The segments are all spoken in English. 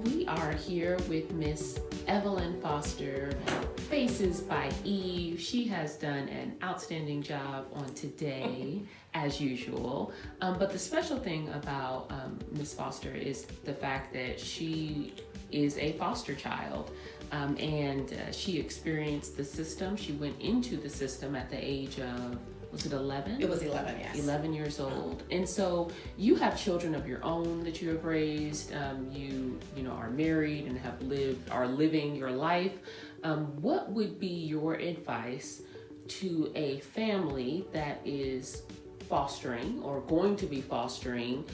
we are here with Miss Evelyn Foster, Faces by Eve. She has done an outstanding job on today, as usual. But the special thing about Miss Foster is the fact that she is a foster child. And she experienced the system. She went into the system at the age of, was it 11? It was 11, yes. 11 years old. And so you have children of your own that you have raised. You know, are married and are living your life. What would be your advice to a family that is fostering or going to be fostering?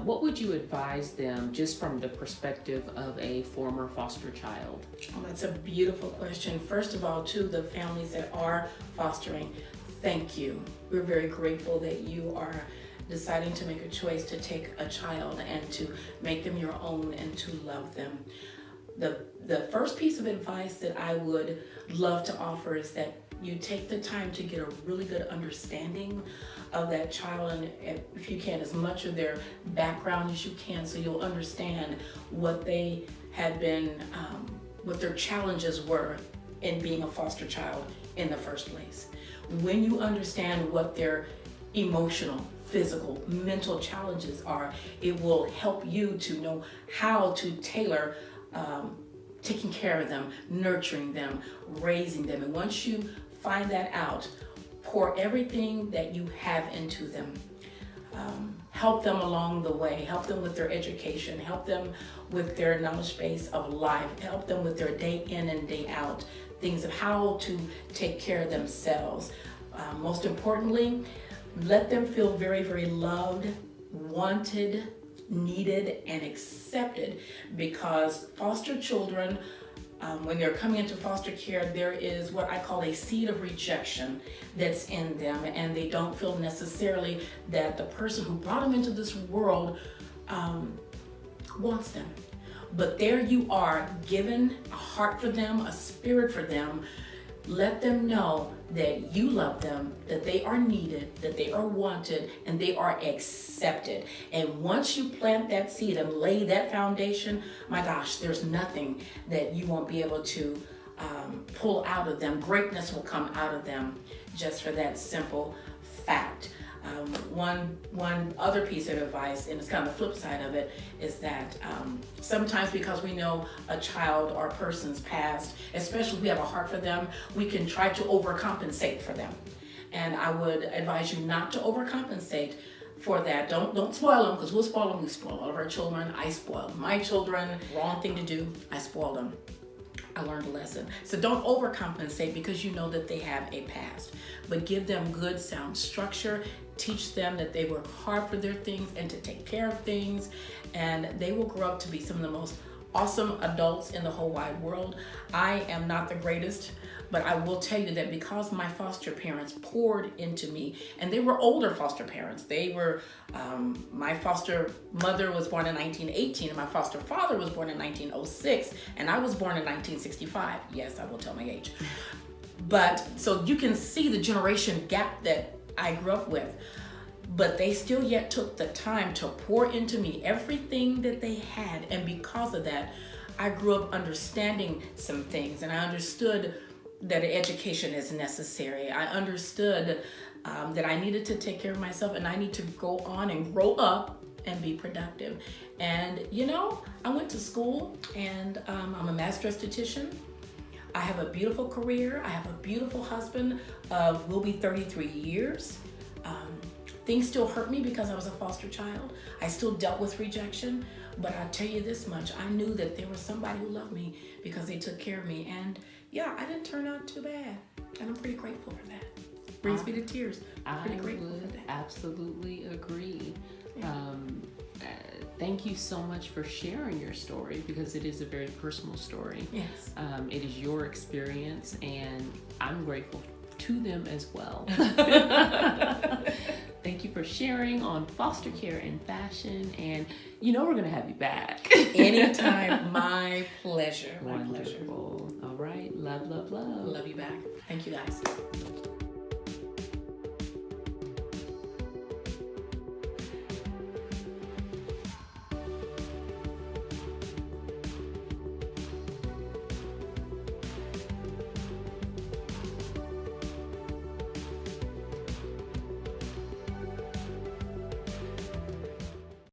What would you advise them just from the perspective of a former foster child? Oh, that's a beautiful question. First of all, to the families that are fostering, thank you. We're very grateful that you are deciding to make a choice to take a child and to make them your own and to love them. The first piece of advice that I would love to offer is that you take the time to get a really good understanding of that child, and if you can, as much of their background as you can, so you'll understand what they had been, what their challenges were in being a foster child in the first place. When you understand what their emotional, physical, mental challenges are, it will help you to know how to tailor taking care of them, nurturing them, raising them. And once you find that out, pour everything that you have into them. Help them along the way, help them with their education, help them with their knowledge base of life, help them with their day in and day out, things of how to take care of themselves. Most importantly, let them feel very, very loved, wanted, needed, and accepted, because foster children, when they're coming into foster care, there is what I call a seed of rejection that's in them, and they don't feel necessarily that the person who brought them into this world wants them. But there you are, given a heart for them, a spirit for them. Let them know that you love them, that they are needed, that they are wanted, and they are accepted. And once you plant that seed and lay that foundation, my gosh, there's nothing that you won't be able to pull out of them. Greatness will come out of them just for that simple fact. One other piece of advice, and it's kind of the flip side of it, is that sometimes because we know a child or a person's past, especially if we have a heart for them, we can try to overcompensate for them. And I would advise you not to overcompensate for that. Don't spoil them, because we'll spoil them. We spoil all of our children. I spoil my children. Wrong thing to do. I spoiled them. I learned a lesson. So don't overcompensate because you know that they have a past. But give them good, sound structure. Teach them that they work hard for their things and to take care of things. And they will grow up to be some of the most awesome adults in the whole wide world. I am not the greatest, but I will tell you that because my foster parents poured into me, and they were older foster parents. They were, my foster mother was born in 1918, and my foster father was born in 1906, and I was born in 1965. Yes, I will tell my age. But so you can see the generation gap that I grew up with. But they still yet took the time to pour into me everything that they had. And because of that, I grew up understanding some things, and I understood that education is necessary. I understood that I needed to take care of myself, and I need to go on and grow up and be productive. And you know, I went to school, and I'm a master esthetician. I have a beautiful career. I have a beautiful husband. We'll be 33 years. Things still hurt me because I was a foster child. I still dealt with rejection, but I'll tell you this much. I knew that there was somebody who loved me because they took care of me. And yeah, I didn't turn out too bad. And I'm pretty grateful for that. Brings me to tears. Pretty grateful for that. Absolutely agree. Yeah. Thank you so much for sharing your story, because it is a very personal story. Yes. It is your experience, and I'm grateful to them as well. Thank you for sharing on foster care and fashion, and you know we're going to have you back. Anytime. My pleasure. My pleasure. Wonderful. All right. Love, love, love. Love you back. Thank you guys.